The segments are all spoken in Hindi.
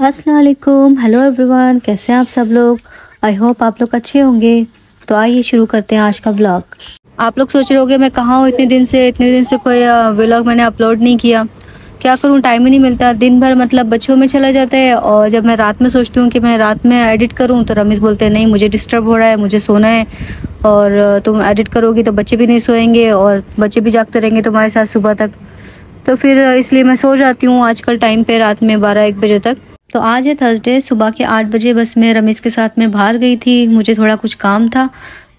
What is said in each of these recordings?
अस्सलाम वालेकुम, हेलो एवरीवन, कैसे हैं आप सब लोग। आई होप आप लोग अच्छे होंगे। तो आइए शुरू करते हैं आज का व्लॉग। आप लोग सोच रहे होंगे मैं कहाँ हूँ, इतने दिन से कोई व्लॉग मैंने अपलोड नहीं किया। क्या करूँ, टाइम ही नहीं मिलता। दिन भर मतलब बच्चों में चला जाता है, और जब मैं रात में सोचती हूँ कि मैं रात में एडिट करूँ तो रमीज़ बोलते हैं नहीं, मुझे डिस्टर्ब हो रहा है, मुझे सोना है, और तुम एडिट करोगी तो बच्चे भी नहीं सोएंगे और बच्चे भी जागते रहेंगे तुम्हारे साथ सुबह तक। तो फिर इसलिए मैं सो जाती हूँ आजकल टाइम पे, रात में 12-1 बजे तक। तो आज है थर्सडे, सुबह के 8 बजे बस मैं रमीज़ के साथ में बाहर गई थी, मुझे थोड़ा कुछ काम था।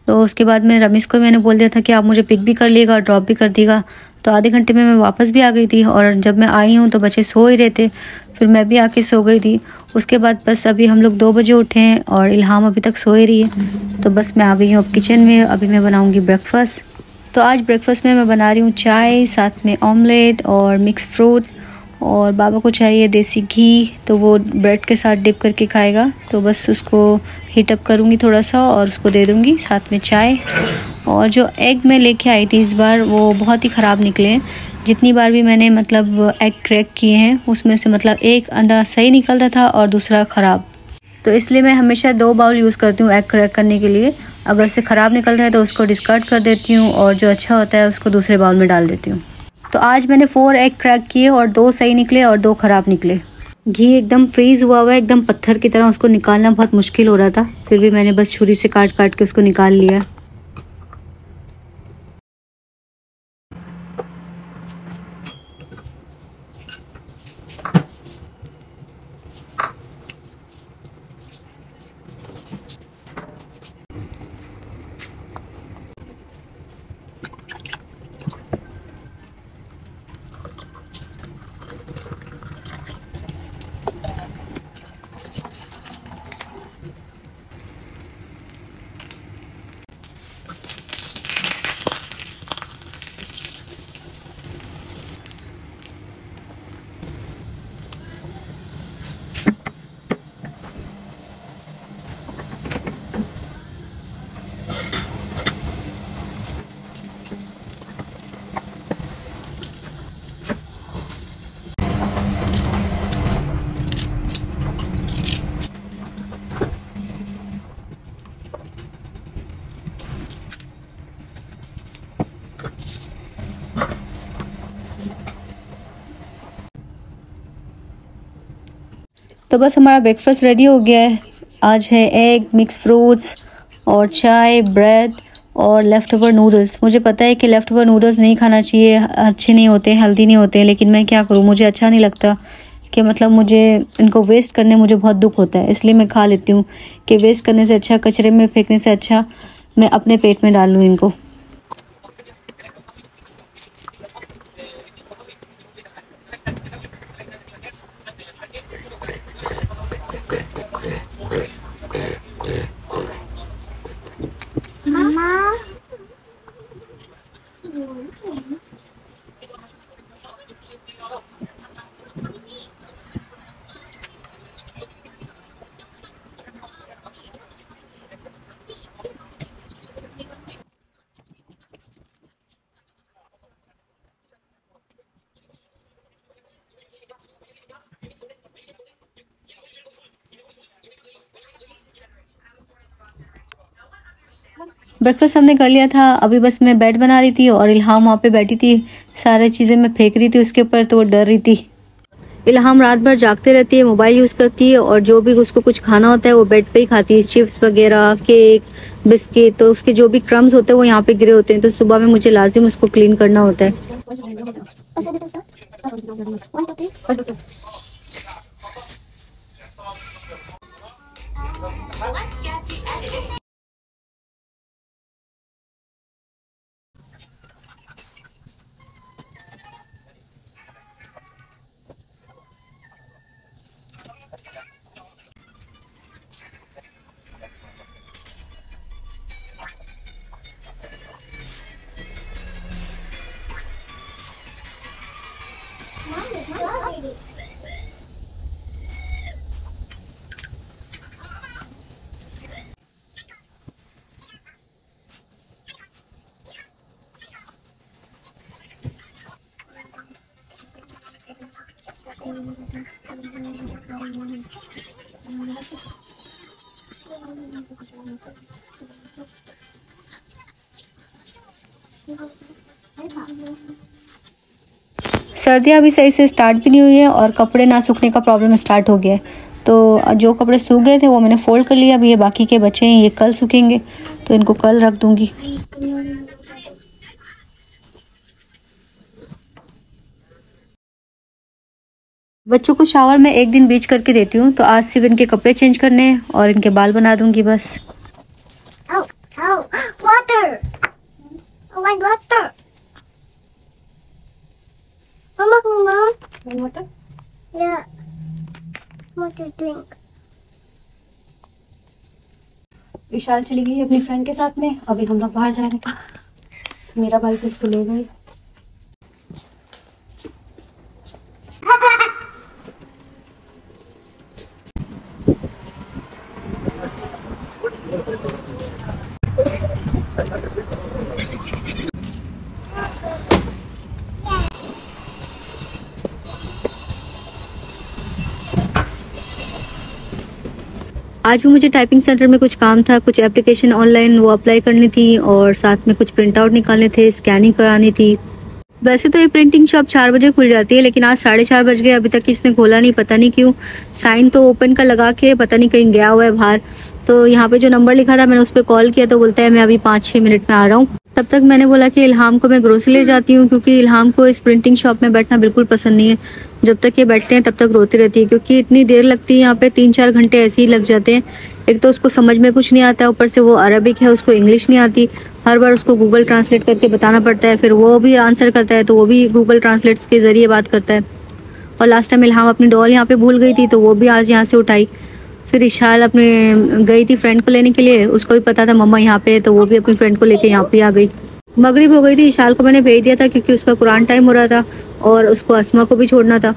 तो उसके बाद में रमीज़ को मैंने बोल दिया था कि आप मुझे पिक भी कर लिएगा, ड्रॉप भी कर दिएगा। तो आधे घंटे में मैं वापस भी आ गई थी, और जब मैं आई हूँ तो बच्चे सो ही रहे थे, फिर मैं भी आके सो गई थी। उसके बाद बस अभी हम लोग 2 बजे उठे हैं और इल्हाम अभी तक सो ही रही है। तो बस मैं आ गई हूँ अब किचन में, अभी मैं बनाऊँगी ब्रेकफास्ट। तो आज ब्रेकफास्ट में मैं बना रही हूँ चाय, साथ में ऑमलेट और मिक्स फ्रूट, और बाबा को चाहिए देसी घी, तो वो ब्रेड के साथ डिप करके खाएगा। तो बस उसको हीट अप करूँगी थोड़ा सा और उसको दे दूँगी साथ में चाय। और जो एग मैं लेके आई थी इस बार, वो बहुत ही ख़राब निकले हैं। जितनी बार भी मैंने मतलब एग क्रैक किए हैं उसमें से मतलब एक अंडा सही निकलता था और दूसरा ख़राब। तो इसलिए मैं हमेशा 2 बाउल यूज़ करती हूँ एग क्रैक करने के लिए। अगर से ख़राब निकलता है तो उसको डिस्कार्ड कर देती हूँ, और जो अच्छा होता है उसको दूसरे बाउल में डाल देती हूँ। तो आज मैंने 4 एग क्रैक किए और 2 सही निकले और 2 ख़राब निकले। घी एकदम फ्रीज़ हुआ हुआ है, एकदम पत्थर की तरह, उसको निकालना बहुत मुश्किल हो रहा था, फिर भी मैंने बस छुरी से काट काट के उसको निकाल लिया। तो बस हमारा ब्रेकफास्ट रेडी हो गया है। आज है एग, मिक्स फ्रूट्स और चाय, ब्रेड और लेफ़्ट ओवर नूडल्स। मुझे पता है कि लेफ़्ट ओवर नूडल्स नहीं खाना चाहिए, अच्छे नहीं होते, हेल्दी नहीं होते, लेकिन मैं क्या करूँ, मुझे अच्छा नहीं लगता कि मतलब मुझे इनको वेस्ट करने मुझे बहुत दुख होता है, इसलिए मैं खा लेती हूँ कि वेस्ट करने से अच्छा, कचरे में फेंकने से अच्छा मैं अपने पेट में डाल लूँ इनको। ब्रेकफास्ट हमने कर लिया था, अभी बस मैं बेड बना रही थी और इल्हाम वहाँ पे बैठी थी, सारी चीज़ें मैं फेंक रही थी उसके ऊपर, तो वो डर रही थी। इल्हाम रात भर जागते रहती है, मोबाइल यूज़ करती है, और जो भी उसको कुछ खाना होता है वो बेड पे ही खाती है, चिप्स वगैरह, केक, बिस्किट। तो उसके जो भी क्रम्स होते हैं वो यहाँ पे गिरे होते हैं, तो सुबह में मुझे लाजिम उसको क्लीन करना होता है। सर्दियाँ अभी सही से स्टार्ट भी नहीं हुई है और कपड़े ना सूखने का प्रॉब्लम स्टार्ट हो गया है। तो जो कपड़े सूख गए थे वो मैंने फोल्ड कर लिया। अभी ये बाकी के बचे हैं, ये कल सूखेंगे, तो इनको कल रख दूँगी। बच्चों को शावर में एक दिन बीच करके देती हूँ, तो आज सिर्फ इनके कपड़े चेंज करने हैं और इनके बाल बना दूँगी बस। Water. I want water. Mama. Want water? Yeah. Water drink. विशाल चली गई अपनी फ्रेंड के साथ में, अभी हम लोग बाहर जा रहे हैं। मेरा भाई तो उसको ले गई। आज भी मुझे टाइपिंग सेंटर में कुछ काम था, कुछ एप्लीकेशन ऑनलाइन वो अप्लाई करनी थी और साथ में कुछ प्रिंट आउट निकालने थे, स्कैनिंग करानी थी। वैसे तो ये प्रिंटिंग शॉप 4 बजे खुल जाती है, लेकिन आज 4:30 बज गए, अभी तक इसने खोला नहीं, पता नहीं क्यों। साइन तो ओपन का लगा के पता नहीं कहीं गया हुआ है बाहर। तो यहाँ पे जो नंबर लिखा था मैंने उस पर कॉल किया तो बोलता है मैं अभी 5-6 मिनट में आ रहा हूँ। तब तक मैंने बोला कि इल्हाम को मैं ग्रोसरी ले जाती हूँ, क्योंकि इल्हाम को इस प्रिंटिंग शॉप में बैठना बिल्कुल पसंद नहीं है। जब तक ये बैठते हैं तब तक रोती रहती है, क्योंकि इतनी देर लगती है यहाँ पे, 3-4 घंटे ऐसे ही लग जाते हैं। एक तो उसको समझ में कुछ नहीं आता है, ऊपर से वो अरबिक है, उसको इंग्लिश नहीं आती। हर बार उसको गूगल ट्रांसलेट करके बताना पड़ता है, फिर वो भी आंसर करता है तो वो भी गूगल ट्रांसलेट्स के ज़रिए बात करता है। और लास्ट टाइम इल्हाम अपनी डॉल यहाँ पे भूल गई थी, तो वो भी आज यहाँ से उठाई। फिर इशाल अपने गई थी फ्रेंड को लेने के लिए, उसको भी पता था मम्मा यहाँ पे है, तो वो भी अपनी फ्रेंड को लेके यहाँ पे आ गई। मगरिब हो गई थी, इशाल को मैंने भेज दिया था क्योंकि उसका कुरान टाइम हो रहा था और उसको अस्मा को भी छोड़ना था।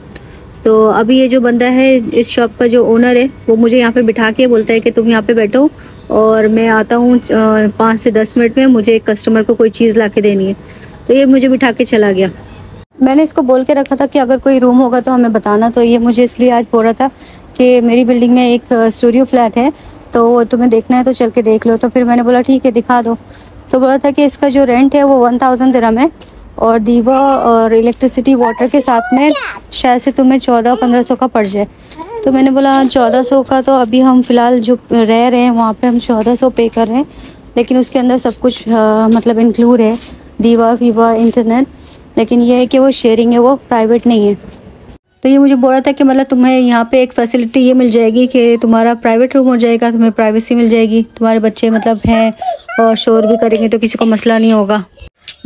तो अभी ये जो बंदा है इस शॉप का जो ओनर है, वो मुझे यहाँ पे बिठा के बोलता है कि तुम यहाँ पे बैठो और मैं आता हूँ 5 से 10 मिनट में, मुझे एक कस्टमर को कोई चीज़ ला के देनी है। तो ये मुझे बिठा के चला गया। मैंने इसको बोल के रखा था कि अगर कोई रूम होगा तो हमें बताना, तो ये मुझे इसलिए आज बोल रहा था कि मेरी बिल्डिंग में एक स्टूडियो फ्लैट है, तो तुम्हें देखना है तो चल के देख लो। तो फिर मैंने बोला ठीक है दिखा दो। तो बोला था कि इसका जो रेंट है वो 1000 दिरहम है और दीवा और इलेक्ट्रिसिटी वाटर के साथ में शायद से तुम्हें 1400-1500 का पड़ जाए। तो मैंने बोला 1400 का, तो अभी हम फ़िलहाल जो रह रहे हैं वहाँ पे हम 1400 पे कर रहे हैं, लेकिन उसके अंदर सब कुछ मतलब इंक्लूड है, दीवा वीवा इंटरनेट, लेकिन ये है कि वो शेयरिंग है, वो प्राइवेट नहीं है। तो ये मुझे बोल रहा था कि मतलब तुम्हें यहाँ पे एक फैसिलिटी ये मिल जाएगी कि तुम्हारा प्राइवेट रूम हो जाएगा, तुम्हें प्राइवेसी मिल जाएगी, तुम्हारे बच्चे मतलब हैं और शोर भी करेंगे तो किसी को मसला नहीं होगा।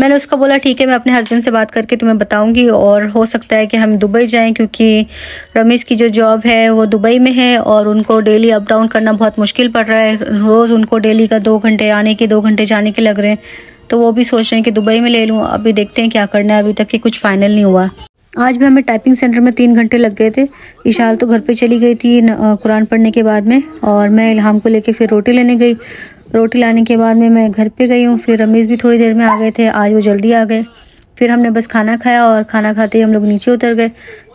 मैंने उसको बोला ठीक है मैं अपने हस्बैंड से बात करके तुम्हें बताऊंगी, और हो सकता है कि हम दुबई जाएं, क्योंकि रमीज़ की जो जॉब है वो दुबई में है और उनको डेली अप डाउन करना बहुत मुश्किल पड़ रहा है। रोज़ उनको डेली का 2 घंटे आने के 2 घंटे जाने के लग रहे हैं, तो वो भी सोच रहे हैं कि दुबई में ले लूँ। अभी देखते हैं क्या करना है, अभी तक कि कुछ फाइनल नहीं हुआ। आज भी हमें टाइपिंग सेंटर में 3 घंटे लग गए थे। इशाल तो घर पे चली गई थी कुरान पढ़ने के बाद में, और मैं इल्हाम को लेके फिर रोटी लेने गई। रोटी लाने के बाद में मैं घर पे गई हूँ, फिर रमीज़ भी थोड़ी देर में आ गए थे, आज वो जल्दी आ गए। फिर हमने बस खाना खाया और खाना खाते ही हम लोग नीचे उतर गए।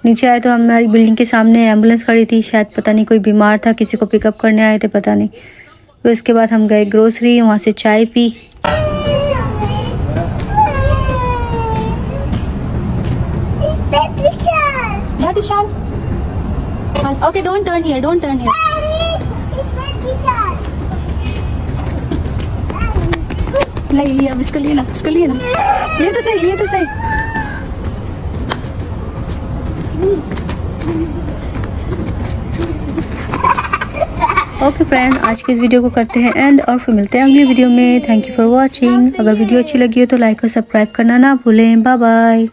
नीचे आए तो हमारी बिल्डिंग के सामने एम्बुलेंस खड़ी थी, शायद पता नहीं कोई बीमार था, किसी को पिकअप करने आए थे पता नहीं। फिर उसके बाद हम गए ग्रोसरी, वहाँ से चाय P. Okay, don't turn here. Don't turn here. नहीं लिया, इसको लिए ना, इसको लिए ना। ये तो सही, ये तो सही। ओके फ्रेंड, आज की इस वीडियो को करते हैं एंड, और फिर मिलते हैं अगली वीडियो में। Thank you for watching. अगर वीडियो अच्छी लगी हो तो लाइक और सब्सक्राइब करना ना भूलें। Bye bye.